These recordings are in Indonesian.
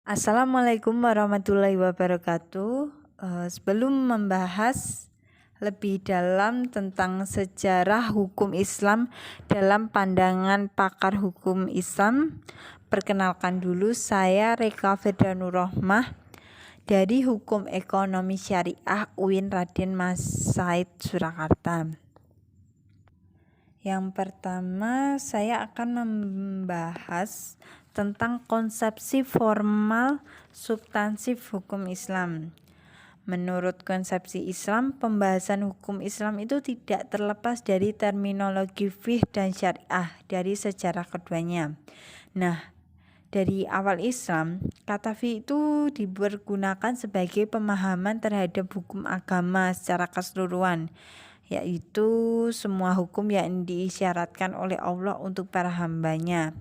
Assalamualaikum warahmatullahi wabarakatuh. Sebelum membahas lebih dalam tentang sejarah hukum Islam dalam pandangan pakar hukum Islam, perkenalkan dulu saya Reka Firdanur Rohmah dari Hukum Ekonomi Syariah UIN Raden Mas Said Surakarta. Yang pertama, saya akan membahas tentang konsepsi formal substansif hukum Islam. Menurut konsepsi Islam, pembahasan hukum Islam itu tidak terlepas dari terminologi fiqh dan syariah dari sejarah keduanya. Nah, dari awal Islam, kata fiqh itu dipergunakan sebagai pemahaman terhadap hukum agama secara keseluruhan, yaitu semua hukum yang diisyaratkan oleh Allah untuk para hambanya,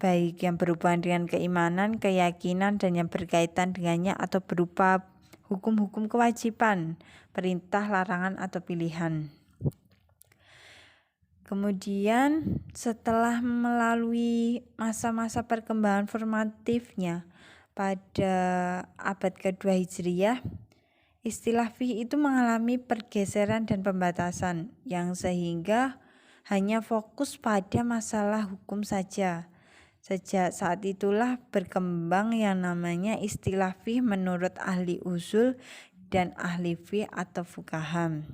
baik yang berhubungan dengan keimanan, keyakinan, dan yang berkaitan dengannya atau berupa hukum-hukum kewajiban, perintah, larangan, atau pilihan. Kemudian setelah melalui masa-masa perkembangan formatifnya pada abad kedua Hijriyah, istilah fiqh itu mengalami pergeseran dan pembatasan yang sehingga hanya fokus pada masalah hukum saja. Sejak saat itulah berkembang yang namanya istilah fiqh menurut ahli usul dan ahli fiqh atau fuqaha.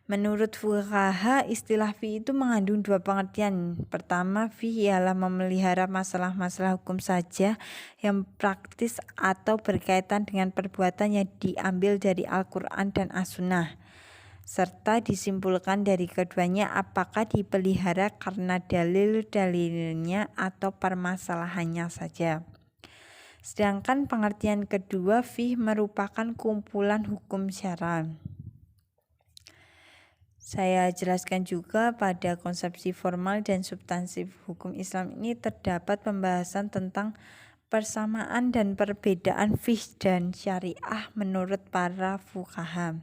Menurut fuqaha, istilah fiqh itu mengandung dua pengertian. Pertama, fiqh ialah memelihara masalah-masalah hukum saja yang praktis atau berkaitan dengan perbuatan yang diambil dari Al-Quran dan As-Sunnah, serta disimpulkan dari keduanya apakah dipelihara karena dalil-dalilnya atau permasalahannya saja. Sedangkan pengertian kedua, fiqh merupakan kumpulan hukum syara. Saya jelaskan juga pada konsepsi formal dan substansif hukum Islam ini terdapat pembahasan tentang persamaan dan perbedaan fiqh dan syariah menurut para fuqaha.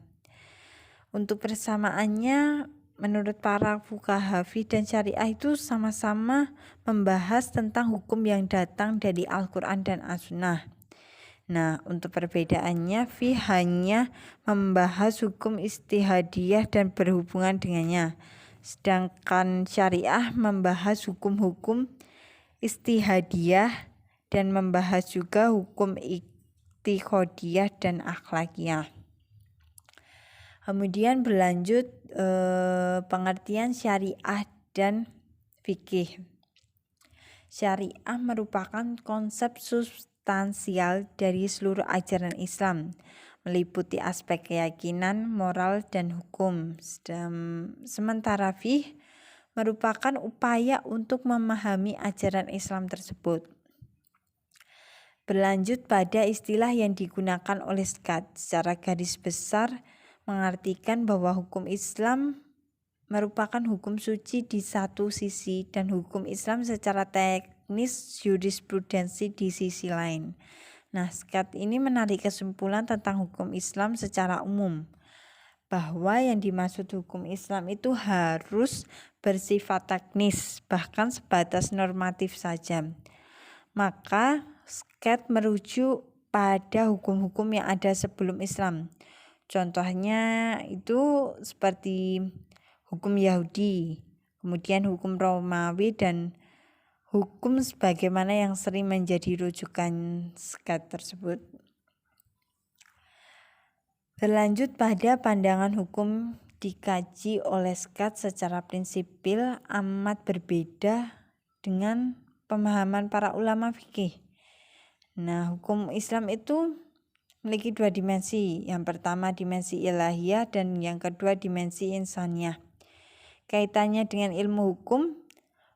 Untuk persamaannya, menurut para fuqaha, fiqh dan syariah itu sama-sama membahas tentang hukum yang datang dari Al-Quran dan As-Sunnah. Nah, untuk perbedaannya, fiqh hanya membahas hukum ijtihadiyah dan berhubungan dengannya, sedangkan syariah membahas hukum-hukum ijtihadiyah dan membahas juga hukum iqtiqodiyah dan akhlakiyah. Kemudian berlanjut pengertian syariah dan fikih. Syariah merupakan konsep substansial dari seluruh ajaran Islam, meliputi aspek keyakinan, moral, dan hukum. Sementara fiqh merupakan upaya untuk memahami ajaran Islam tersebut. Berlanjut pada istilah yang digunakan oleh Scott, secara garis besar mengartikan bahwa hukum Islam merupakan hukum suci di satu sisi dan hukum Islam secara teknis jurisprudensi di sisi lain. Nah, Scott ini menarik kesimpulan tentang hukum Islam secara umum, bahwa yang dimaksud hukum Islam itu harus bersifat teknis, bahkan sebatas normatif saja. Maka Scott merujuk pada hukum-hukum yang ada sebelum Islam. Contohnya itu seperti hukum Yahudi, kemudian hukum Romawi, dan hukum sebagaimana yang sering menjadi rujukan Scott tersebut. Berlanjut pada pandangan hukum dikaji oleh Scott secara prinsipil amat berbeda dengan pemahaman para ulama fikih. Nah, hukum Islam itu memiliki dua dimensi. Yang pertama dimensi ilahiyah dan yang kedua dimensi insaniyah. Kaitannya dengan ilmu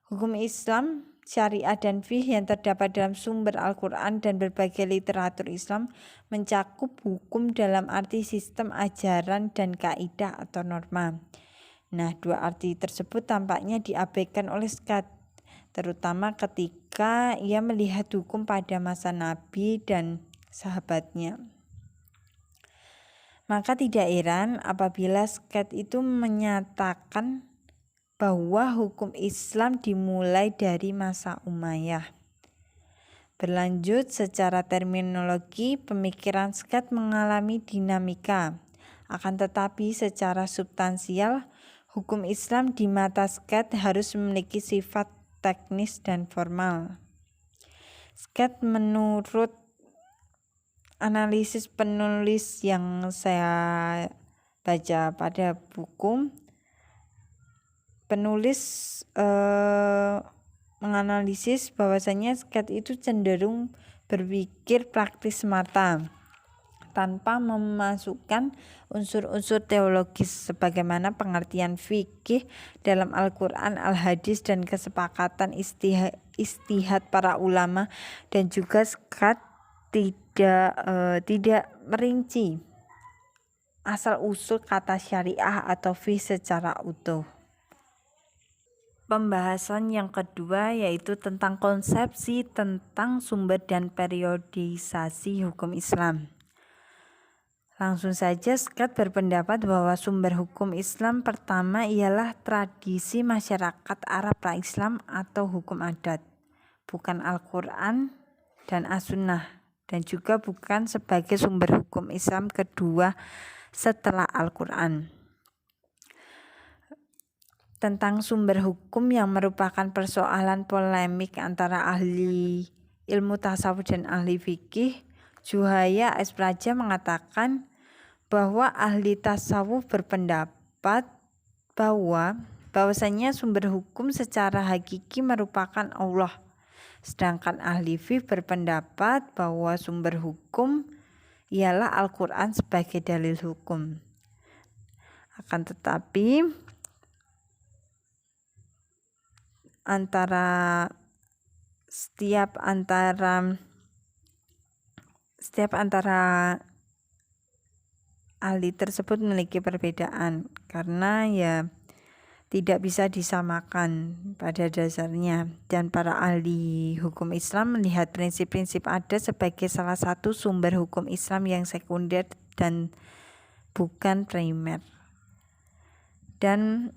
hukum Islam, syariah dan fiqh yang terdapat dalam sumber Al-Quran dan berbagai literatur Islam mencakup hukum dalam arti sistem ajaran dan kaidah atau norma. Nah, dua arti tersebut tampaknya diabaikan oleh Scott, terutama ketika ia melihat hukum pada masa Nabi dan sahabatnya. Maka tidak heran apabila Scott itu menyatakan bahwa hukum Islam dimulai dari masa Umayyah. Berlanjut, secara terminologi, pemikiran Skat mengalami dinamika. Akan tetapi secara substansial, hukum Islam di mata Skat harus memiliki sifat teknis dan formal. Skat menurut analisis penulis yang saya baca pada buku, penulis menganalisis bahwasanya Skat itu cenderung berpikir praktis semata tanpa memasukkan unsur-unsur teologis sebagaimana pengertian fikih dalam Al-Quran, Al-Hadis, dan kesepakatan istihad para ulama, dan juga Skat tidak merinci asal-usul kata syariah atau fiqh secara utuh. Pembahasan yang kedua yaitu tentang konsepsi tentang sumber dan periodisasi hukum Islam. Langsung saja, Skat berpendapat bahwa sumber hukum Islam pertama ialah tradisi masyarakat Arab pra-Islam atau hukum adat, bukan Al-Quran dan As-Sunnah, dan juga bukan sebagai sumber hukum Islam kedua setelah Al-Quran. Tentang sumber hukum yang merupakan persoalan polemik antara ahli ilmu tasawuf dan ahli fikih, Juhaya S. Praja mengatakan bahwa ahli tasawuf berpendapat bahwasanya sumber hukum secara hakiki merupakan Allah, sedangkan ahli fikih berpendapat bahwa sumber hukum ialah Al-Quran sebagai dalil hukum. Akan tetapi setiap antara ahli tersebut memiliki perbedaan karena tidak bisa disamakan pada dasarnya, dan para ahli hukum Islam melihat prinsip-prinsip adat sebagai salah satu sumber hukum Islam yang sekunder dan bukan primer. Dan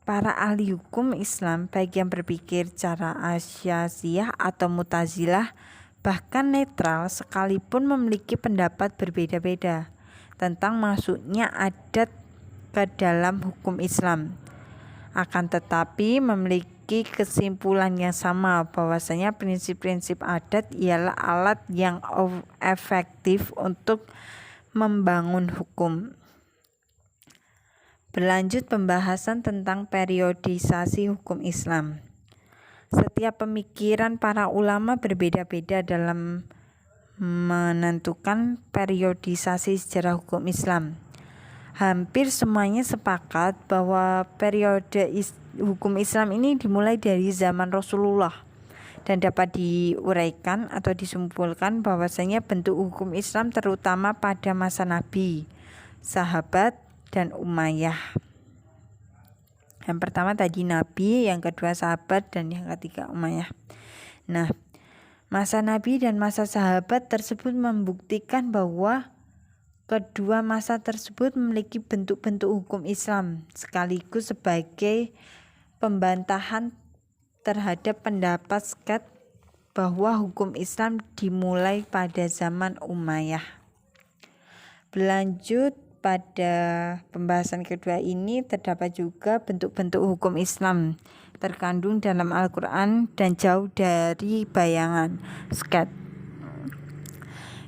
para ahli hukum Islam baik yang berpikir cara Asy'ariyah atau Mu'tazilah, bahkan netral sekalipun, memiliki pendapat berbeda-beda tentang masuknya adat ke dalam hukum Islam. Akan tetapi memiliki kesimpulan yang sama bahwasanya prinsip-prinsip adat ialah alat yang efektif untuk membangun hukum. Berlanjut, pembahasan tentang periodisasi hukum Islam. Setiap pemikiran para ulama berbeda-beda dalam menentukan periodisasi sejarah hukum Islam. Hampir semuanya sepakat bahwa periode hukum Islam ini dimulai dari zaman Rasulullah, dan dapat diuraikan atau disimpulkan bahwasanya bentuk hukum Islam terutama pada masa Nabi, sahabat, dan Umayyah. Yang pertama tadi Nabi, yang kedua sahabat, dan yang ketiga Umayyah. Nah, masa Nabi dan masa sahabat tersebut membuktikan bahwa kedua masa tersebut memiliki bentuk-bentuk hukum Islam sekaligus sebagai pembantahan terhadap pendapat Skat bahwa hukum Islam dimulai pada zaman Umayyah. Berlanjut, pada pembahasan kedua ini terdapat juga bentuk-bentuk hukum Islam terkandung dalam Al-Quran dan jauh dari bayangan Skat.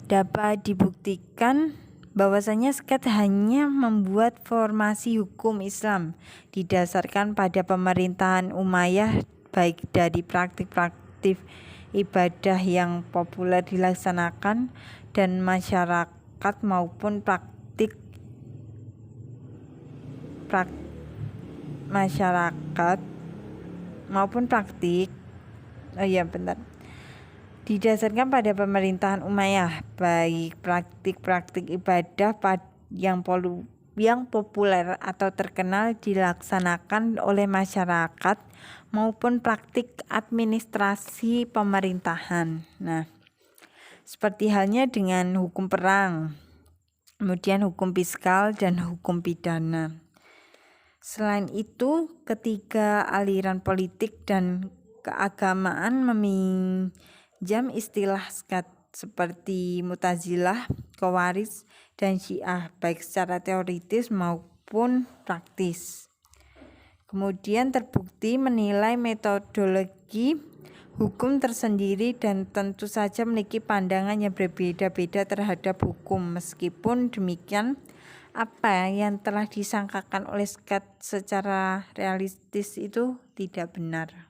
Dapat dibuktikan bahwasanya Skat hanya membuat formasi hukum Islam didasarkan pada pemerintahan Umayyah, baik dari praktik-praktik ibadah yang populer dilaksanakan dan masyarakat maupun praktik didasarkan pada pemerintahan Umayyah, baik praktik-praktik ibadah yang populer atau terkenal dilaksanakan oleh masyarakat maupun praktik administrasi pemerintahan. Nah, seperti halnya dengan hukum perang, kemudian hukum fiskal dan hukum pidana. Selain itu, ketiga aliran politik dan keagamaan jam istilah skat seperti Mu'tazilah, Khawarij, dan Syiah baik secara teoritis maupun praktis. Kemudian terbukti menilai metodologi hukum tersendiri dan tentu saja memiliki pandangan yang berbeda-beda terhadap hukum. Meskipun demikian, apa yang telah disangkakan oleh skat secara realistis itu tidak benar.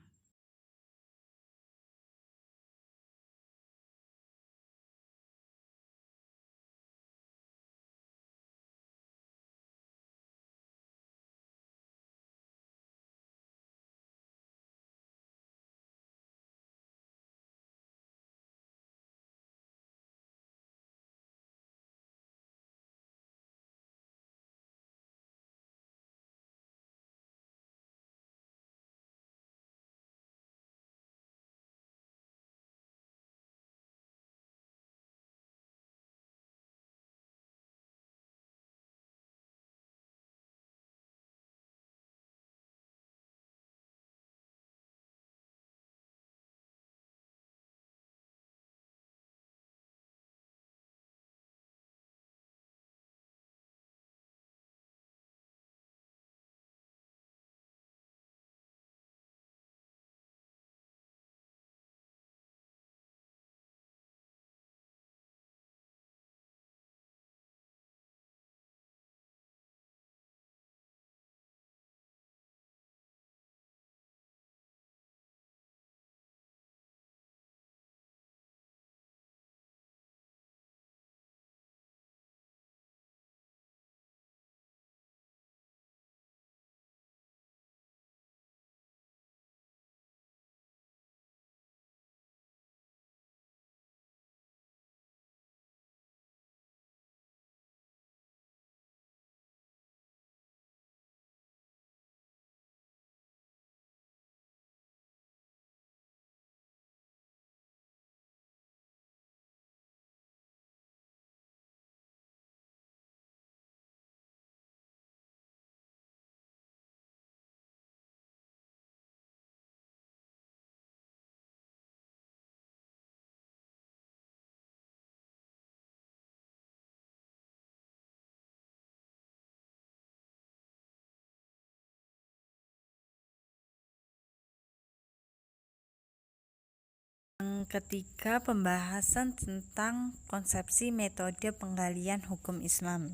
Yang ketiga, pembahasan tentang konsepsi metode penggalian hukum Islam.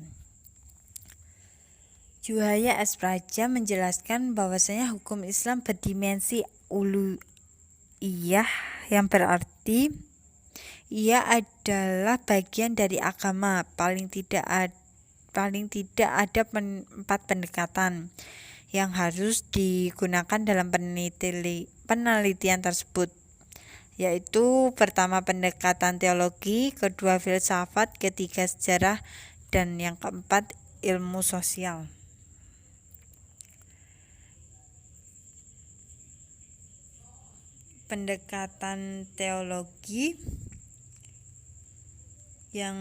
Juhaya S. Praja menjelaskan bahwasanya hukum Islam berdimensi uluhiyah yang berarti ia adalah bagian dari agama. Paling tidak ada 4 pendekatan yang harus digunakan dalam penelitian tersebut, yaitu pertama pendekatan teologi, kedua filsafat, ketiga sejarah, dan yang keempat ilmu sosial. Pendekatan teologi yang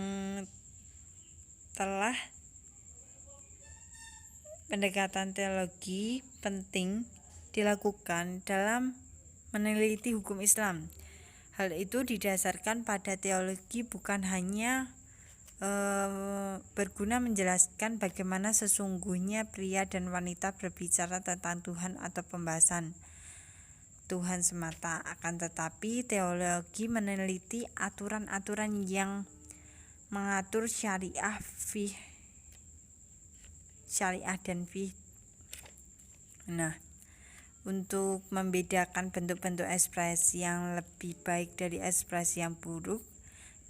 pendekatan teologi penting dilakukan dalam meneliti hukum Islam. Hal itu didasarkan pada teologi bukan hanya berguna menjelaskan bagaimana sesungguhnya pria dan wanita berbicara tentang Tuhan atau pembahasan Tuhan semata, akan tetapi teologi meneliti aturan-aturan yang mengatur syariah dan fiqh. Nah, untuk membedakan bentuk-bentuk ekspresi yang lebih baik dari ekspresi yang buruk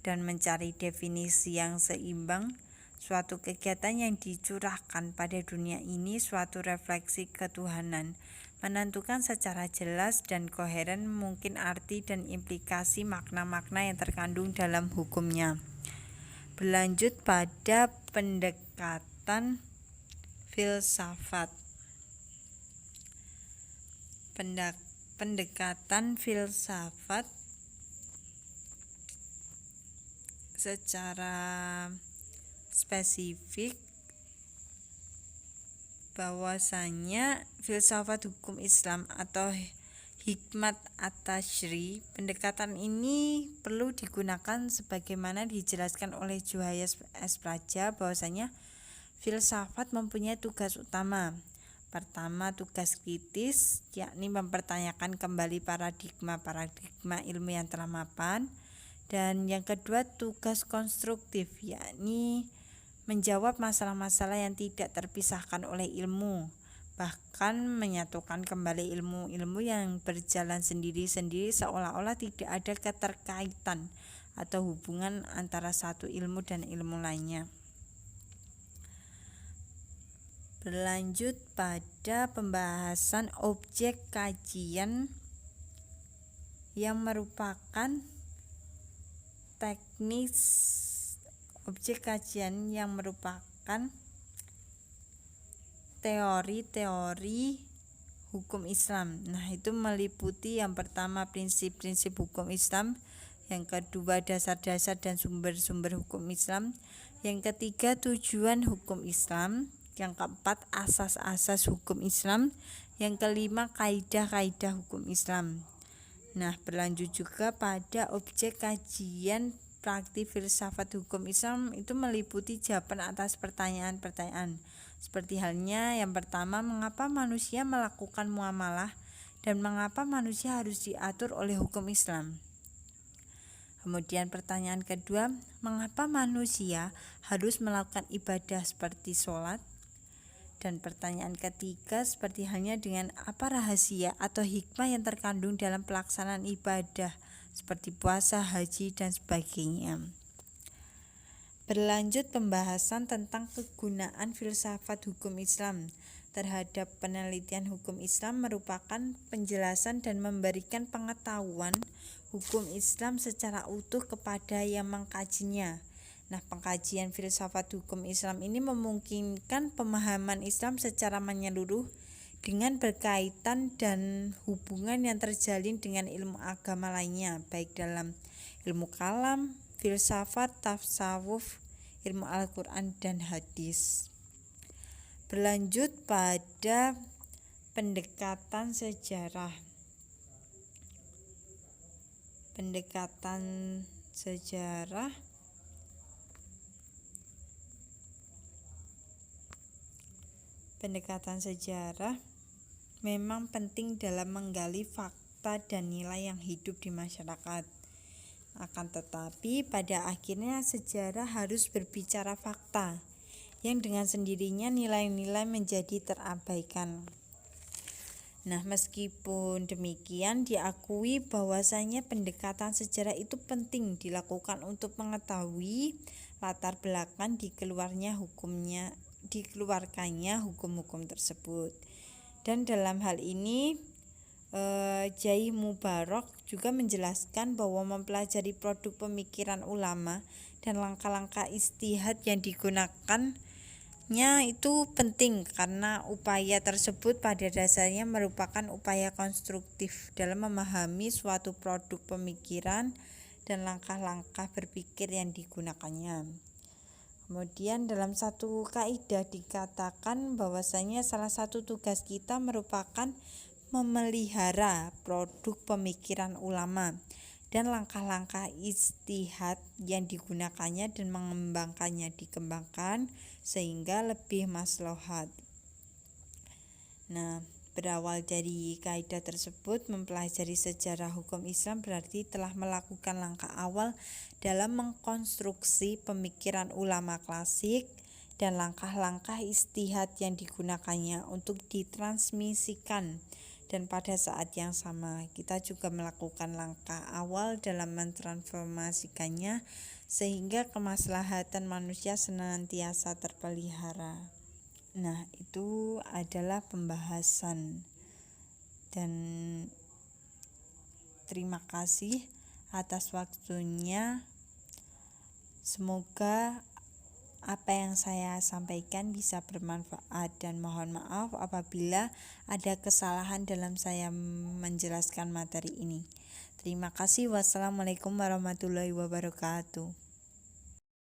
dan mencari definisi yang seimbang, suatu kegiatan yang dicurahkan pada dunia ini suatu refleksi ketuhanan, menentukan secara jelas dan koheren mungkin arti dan implikasi makna-makna yang terkandung dalam hukumnya. Berlanjut pada pendekatan filsafat. Pendekatan filsafat secara spesifik bahwasanya filsafat hukum Islam atau Hikmat at-Tashri. Pendekatan ini perlu digunakan sebagaimana dijelaskan oleh Juhayas S. Praja bahwasanya filsafat mempunyai tugas utama. Pertama, tugas kritis, yakni mempertanyakan kembali paradigma ilmu yang telah mapan. Dan yang kedua, tugas konstruktif, yakni menjawab masalah-masalah yang tidak terpisahkan oleh ilmu, bahkan menyatukan kembali ilmu-ilmu yang berjalan sendiri-sendiri seolah-olah tidak ada keterkaitan atau hubungan antara satu ilmu dan ilmu lainnya. Berlanjut pada pembahasan objek kajian yang merupakan teknis teori-teori hukum Islam. Nah, itu meliputi yang pertama prinsip-prinsip hukum Islam, yang kedua dasar-dasar dan sumber-sumber hukum Islam, yang ketiga tujuan hukum Islam, yang keempat asas-asas hukum Islam, yang kelima kaidah-kaidah hukum Islam. Nah, berlanjut juga pada objek kajian praktik filsafat hukum Islam itu meliputi jawaban atas pertanyaan-pertanyaan. Seperti halnya yang pertama, mengapa manusia melakukan muamalah dan mengapa manusia harus diatur oleh hukum Islam. Kemudian pertanyaan kedua, mengapa manusia harus melakukan ibadah seperti sholat. Dan pertanyaan ketiga, seperti halnya dengan apa rahasia atau hikmah yang terkandung dalam pelaksanaan ibadah seperti puasa, haji, dan sebagainya. Berlanjut pembahasan tentang kegunaan filsafat hukum Islam terhadap penelitian hukum Islam merupakan penjelasan dan memberikan pengetahuan hukum Islam secara utuh kepada yang mengkajinya. Nah, pengkajian filsafat hukum Islam ini memungkinkan pemahaman Islam secara menyeluruh dengan berkaitan dan hubungan yang terjalin dengan ilmu agama lainnya, baik dalam ilmu kalam, filsafat, tasawuf, ilmu Al-Quran, dan hadis. Berlanjut pada pendekatan sejarah. Pendekatan sejarah memang penting dalam menggali fakta dan nilai yang hidup di masyarakat. Akan tetapi pada akhirnya sejarah harus berbicara fakta, yang dengan sendirinya nilai-nilai menjadi terabaikan. Nah, meskipun demikian diakui bahwasanya pendekatan sejarah itu penting dilakukan untuk mengetahui latar belakang dikeluarkannya hukum-hukum tersebut. Dan dalam hal ini Jai Mubarak juga menjelaskan bahwa mempelajari produk pemikiran ulama dan langkah-langkah ijtihad yang digunakannya itu penting karena upaya tersebut pada dasarnya merupakan upaya konstruktif dalam memahami suatu produk pemikiran dan langkah-langkah berpikir yang digunakannya. Kemudian dalam satu kaidah dikatakan bahwasanya salah satu tugas kita merupakan memelihara produk pemikiran ulama dan langkah-langkah ijtihad yang digunakannya dan dikembangkan sehingga lebih maslahat. Nah, berawal dari kaidah tersebut, mempelajari sejarah hukum Islam berarti telah melakukan langkah awal dalam mengkonstruksi pemikiran ulama klasik dan langkah-langkah ijtihad yang digunakannya untuk ditransmisikan. Dan pada saat yang sama kita juga melakukan langkah awal dalam mentransformasikannya sehingga kemaslahatan manusia senantiasa terpelihara. Nah, itu adalah pembahasan, dan terima kasih atas waktunya. Semoga apa yang saya sampaikan bisa bermanfaat dan mohon maaf apabila ada kesalahan dalam saya menjelaskan materi ini. Terima kasih. Wassalamualaikum warahmatullahi wabarakatuh.